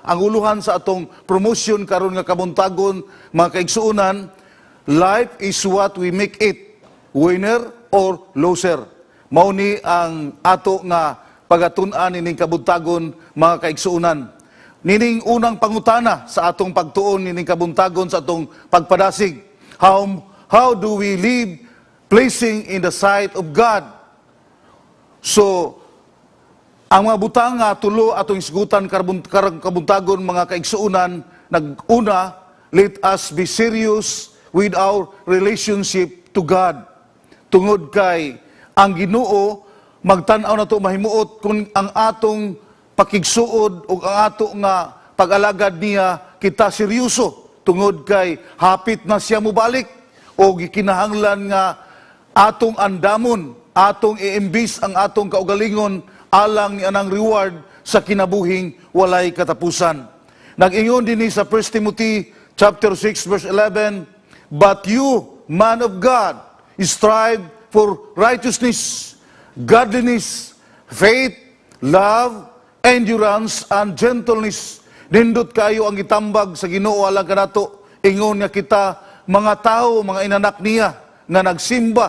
ang uluhan sa atong promotion karon nga kabuntagon, mga kaigsuunan, life is what we make it, winner or loser. Mao ni ang ato nga pagatun-an ining kabuntagon, mga kaigsuunan. Nining unang pangutana sa atong pagtuon nining kabuntagon sa atong pagpadasig. How do we live pleasing in the sight of God? So, ang mga butang nga tulo atong isgutan karong kabuntagon, mga kaigsuunan, nag-una, let us be serious with our relationship to God. Tungod kay ang Ginoo magtan-aw na to mahimuot kung ang atong pakigsuod o ang ato nga pag-alagad niya kita seryoso. Tungod kay hapit na siya mubalik o gikinahanglan nga atong andamon, atong iimbis ang atong kaugalingon alang ni anang reward sa kinabuhing walay katapusan. Nag-ingon din sa 1 Timothy chapter 6 verse 11, but you, man of God, strive for righteousness, godliness, faith, love, endurance, and gentleness. Nindot kayo ang itambag sa Ginoo alang kanato. Ingon nga kita, mga tao, mga inanak niya, nga nagsimba,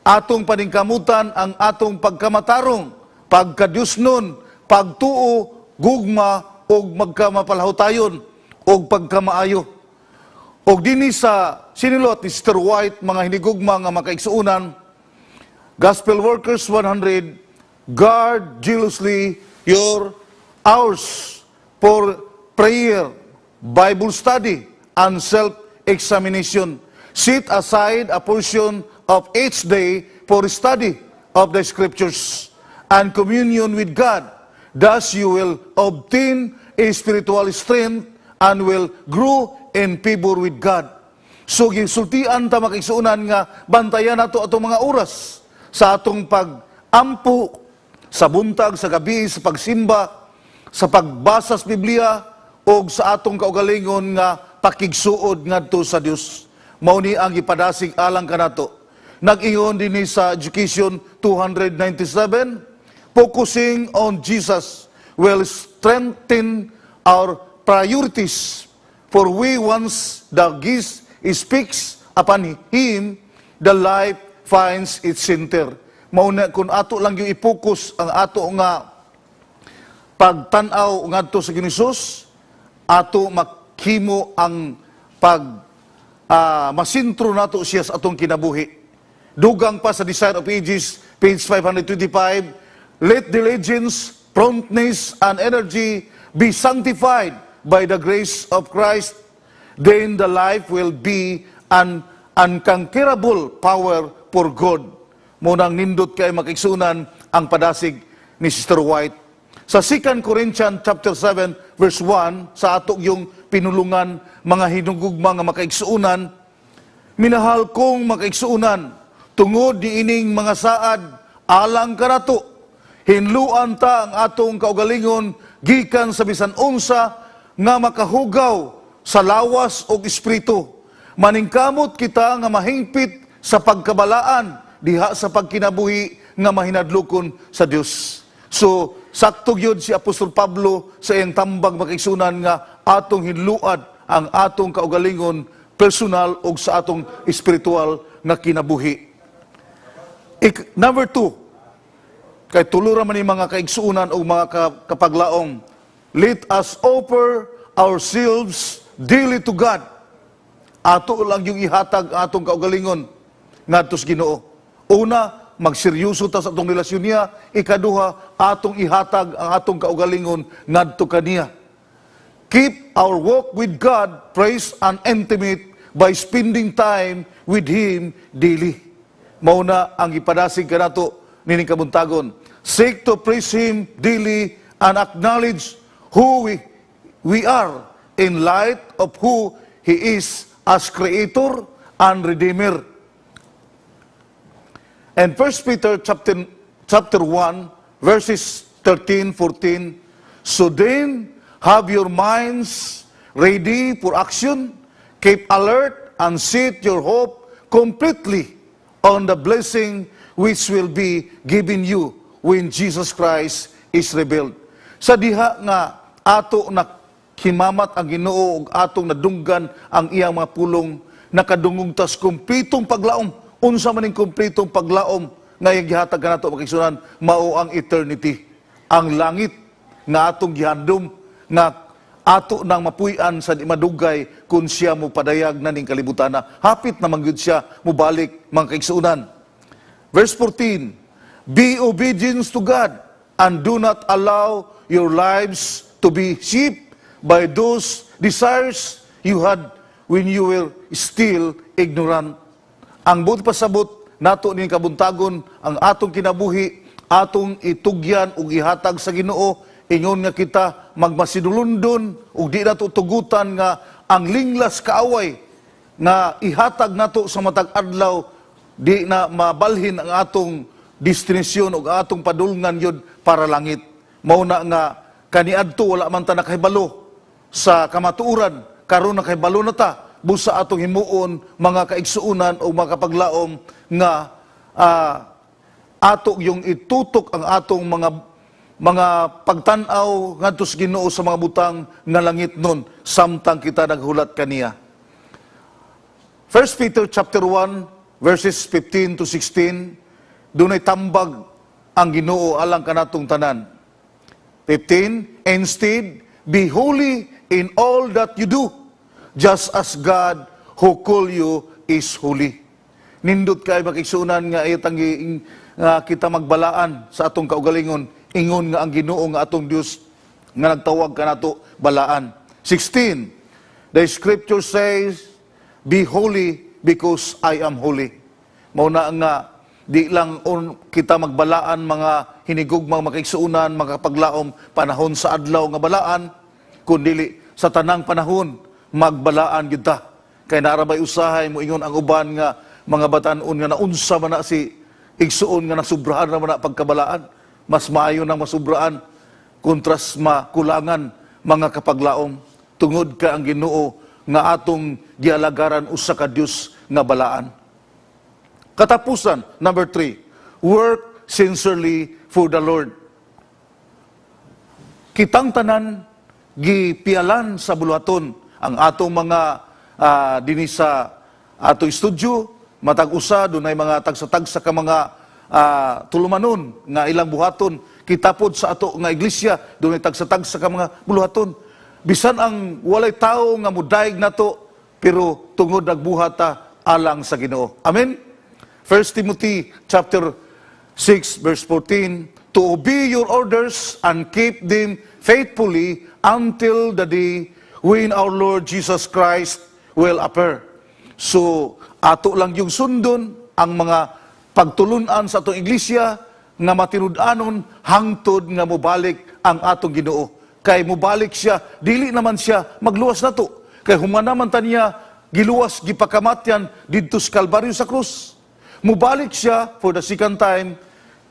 atong paningkamutan ang atong pagkamatarong, pagkadyusnon, pagtuo, gugma, o magkamapalahutayon, o pagkamaayo. O dini sa sinulot ni Sister White, mga hinigugma nga makaigsuunan, Gospel Workers 100, guard jealously your hours for prayer, Bible study, and self-examination. Set aside a portion of each day for study of the Scriptures and communion with God. Thus you will obtain a spiritual strength and will grow in favor with God. So, gisultian ta makaigsuunan nga bantayan nato atong mga oras sa atong pag-ampo, sa buntag, sa gabi, sa pagsimba, sa pagbasa sa Biblia, o sa atong kaugalingon nga pakigsuod ngadto sa Dios. Mao ni ang ipadasig alang kanato. Nag-ingon din sa Education 297, focusing on Jesus will strengthen our priorities. For we once the gaze speaks upon Him, the life finds its center. Mauna kung ato lang yung i-focus ang ato nga pagtanaw ngadto sa Ginisus, ato maghimo ang masintro nato siya sa atong kinabuhi. Dugang pa sa Desire of Ages, page 525, let diligence, promptness, and energy be sanctified by the grace of Christ. Then the life will be an unconquerable power for God. Munang nindot kay makigsunan ang padasig ni Sister White. Sa 2 Corinthians chapter 7 verse 1, sa ato yung pinulungan, mga hinugugma nga makaigsuunan, minahal kong makaigsuunan, tungod ni ining mga saad, alang kanato, hinluan ta ang atong kaugalingon, gikan sa bisan unsa, nga makahugaw sa lawas o espiritu. Maningkamot kita nga mahingpit sa pagkabalaan, diha sa pagkinabuhi nga mahinadlukon sa Dios. So, sakto gyud si Apostol Pablo sa iyang tambag makaigsunan nga atong hinluad ang atong kaugalingon personal o sa atong espiritual nga kinabuhi. Number 2, kay tulura man yung mga kaigsuunan o mga kapaglaong, let us offer ourselves daily to God. Ato lang yung ihatag atong kaugalingon ngadto sa Ginoo. Una, magseryoso ta sa atong relasyon niya. Ikaduha, atong ihatag ang atong kaugalingon ngadto kaniya. Keep our walk with God praise and intimate by spending time with Him daily. Mauna ang ipadasig kanato nining kabuntagon. Seek to praise Him daily and acknowledge who we are in light of who He is as Creator and Redeemer. And 1 Peter chapter 1, verses 13, 14, so then have your minds ready for action, keep alert, and set your hope completely on the blessing which will be given you when Jesus Christ is revealed. Sa diha nga ato himamat ang Ginoo ug atong nadunggan ang iyang mga pulong, nakadungog tas kumpletong paglaom. Unsa man ning kumpletong paglaom nga iyang gihatag kanato makigsunan, mao ang eternity, ang langit nga atong gihandom, nga ato nang mapuy-an sa di madugay kung siya mo padayag na ning kalibutan na. Hapit na mangyud siya mubalik mga kaigsuunan. Verse 14, be obedient to God and do not allow your lives to be shaped by those desires you had when you were still ignorant. Ang buot pasabot nato ning kabuntagon, ang atong kinabuhi, atong itugyan ug ihatag sa Ginoo, ingon nga kita magmasidulundon ug di nato tugutan nga ang linglas kaaway nga ihatag nato sa matag adlaw, di na mabalhin ang atong destinasyon ug atong padulngan yun para langit. Mao na nga kaniadto wala man ta nakahibalo sa kamatuoran, karon nakahibalo na ta busa atong himuon mga kaigsuunan o mga kapaglaom nga ato yung itutok ang atong mga pagtanaw ngadto sa Ginoo sa mga butang nga langit nun samtang kita naghulat kaniya. 1 Peter chapter 1 verses 15 to 16, dunay tambag ang Ginoo alang kanatong tanan. 15, instead be holy in all that you do, just as God who call you is holy. Nindot kay makigsunan nga itang nga kita magbalaan sa atong kaugalingon, ingon nga ang Ginoo nga atong Dios nga nagtawag kanato balaan. 16, the scripture says, be holy because I am holy. Mao na nga di lang kita magbalaan mga hinigugmang makaigsuunan, makapaglaom panahon sa adlaw nga balaan, kundi sa tanang panahon magbalaan gyud ta. Kay narabay usahay mo ingon ang uban nga mga batan-on nga naunsa man na si igsuon nga nasubrahan naman na pagkabalaan. Mas maayo nang masubraan kontras makulangan mga kapaglaom. Tungod ka ang Ginoo nga atong gialagaran usa ka Dios nga balaan. Katapusan, number 3, work sincerely for the Lord. Kitang tanan gipialan sa buluhaton ang atong mga dinhi sa ato studio, matag usa dunay mga tagsa-tagsa ka mga tulumanon nga ilang buhaton, kitapod sa ato nga iglesia dunay tagsa-tagsa ka mga buluhaton. Bisan ang walay tao nga mudaig nato, pero tungod nagbuhata alang sa Ginoo. Amen. 1 Timothy chapter 6 verse 14, to obey your orders and keep them faithfully until the day when our Lord Jesus Christ will appear. So, ato lang yung sundon ang mga pagtulunan sa atong iglesia nga matinud-anon hangtod nga mubalik ang atong Ginoo. Kay mubalik siya, dili naman siya magluwas nato. Kay humanaman ta niya giluwas gipakamatyan didto sa Kalbaryo sa krus. Mubalik siya for the second time.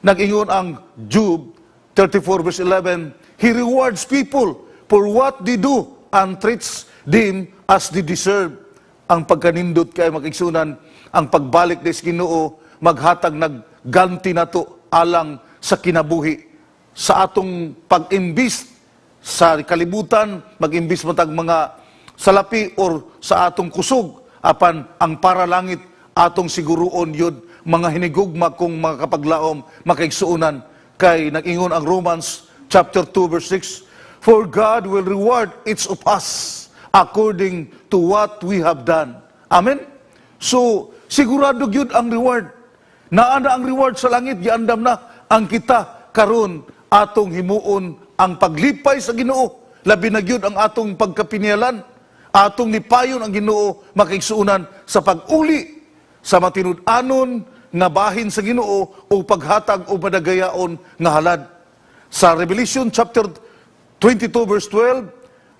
Nag-ingon ang Job 34 verse 11, he rewards people for what they do and treats them as they deserve. Ang pagkanindot kay makigsunan, ang pagbalik des Ginoo maghatag nagganti nato alang sa kinabuhi. Sa atong pag-imbis sa kalibutan, mag-imbis matag mga salapi or sa atong kusog, apan ang paralangit atong siguruon yun, mga hinigugma kung mga kapaglaom, makaigsuunan, kay nag-ingon ang Romans chapter 2 verse 6, for God will reward each of us according to what we have done. Amen? So, sigurado yun ang reward. Naana ang reward sa langit, giandam na ang kita karon atong himuon ang paglipay sa Ginoo. Labi na yun ang atong pagkapinialan, atong lipayon ang Ginoo, makaigsuunan sa pag-uli sa matinud-anon nga bahin sa Ginoo o paghatag o madagayaon nga halad. Sa Revelation chapter 22 verse 12,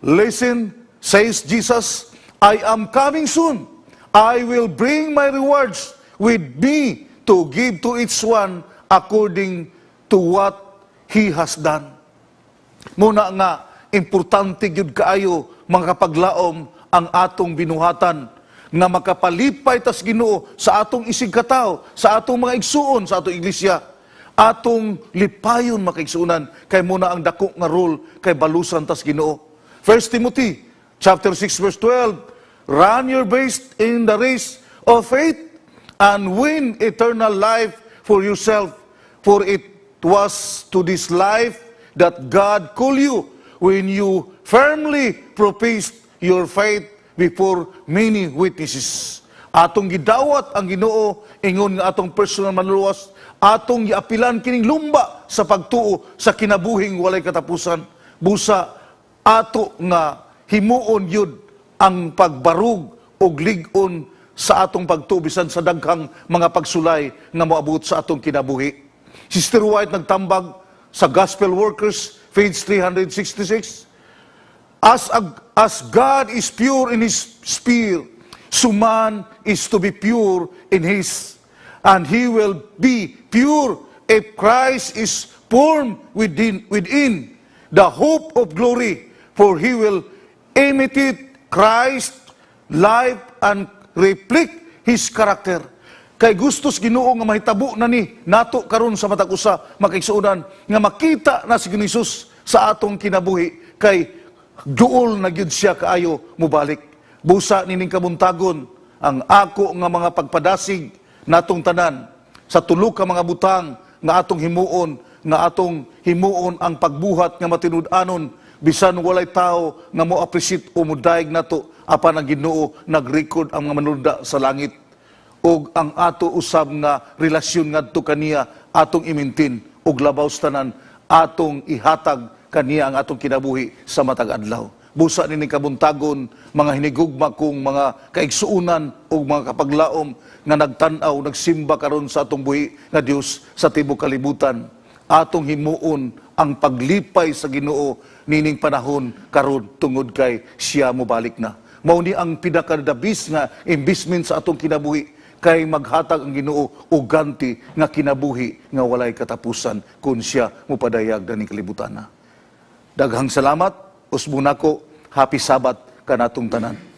listen, says Jesus, I am coming soon. I will bring my rewards with me to give to each one according to what he has done. Muna nga, importante gyud kaayo mga kapaglaom ang atong binuhatan nga makapalipay tas Ginoo sa atong isig kataw, sa atong mga igsuon, sa atong iglesia, atong lipayon makaigsuunan kay muna ang dako nga role kay balusan tas Ginoo. 1 Timothy chapter 6 verse 12, run your best in the race of faith and win eternal life for yourself, for it was to this life that God called you when you firmly professed your faith before many witnesses. Atong gidawat ang Ginoo ingon nga atong personal manluwas, atong giapilan kining lumba sa pagtuo sa kinabuhing walay katapusan. Busa ato nga himuon yun ang pagbarug o ligon sa atong pagtuo bisan sa daghang mga pagsulay nga moabot sa atong kinabuhi. Sister White nagtambag sa Gospel Workers, page 366, As God is pure in His spirit, so man is to be pure in his. And he will be pure if Christ is formed within the hope of glory. For he will imitate Christ's life and reflect His character. Kay gustos Ginoo nga mahitabo na ni nato karon sa matag usa makaigsuonan nga makita na si Jesus sa atong kinabuhi kay duol na gyud siya kaayo mubalik. Busa nining kabuntagon ang ako nga mga pagpadasig natong tanan sa tulo ka mga butang nga atong himuon ang pagbuhat nga matinud-anon bisan walay tao nga mo appreciate o mudayeg nato apan ang Ginoo nag-record ang mga manunda sa langit og ang ato usab nga relasyon ngadto kaniya atong imintin og labaw sa tanan atong ihatag kaniya ang atong kinabuhi sa matag adlaw. Busa nining kabuntagon mga hinigugma kong mga kaigsuunan o mga kapaglaom nga nagtan-aw nagsimba karon sa atong buhi nga Dios sa tibuok kalibutan. Atong himuon ang paglipay sa Ginoo nining panahon karon tungod kay siya mobalik na. Mao ni ang pinakadabis nga investment sa atong kinabuhi kay maghatag ang Ginoo og ganti nga kinabuhi nga walay katapusan kun siya mopadayag daning kalibutan na. Daghang salamat, usbon nako, happy Sabat kanatong tanan.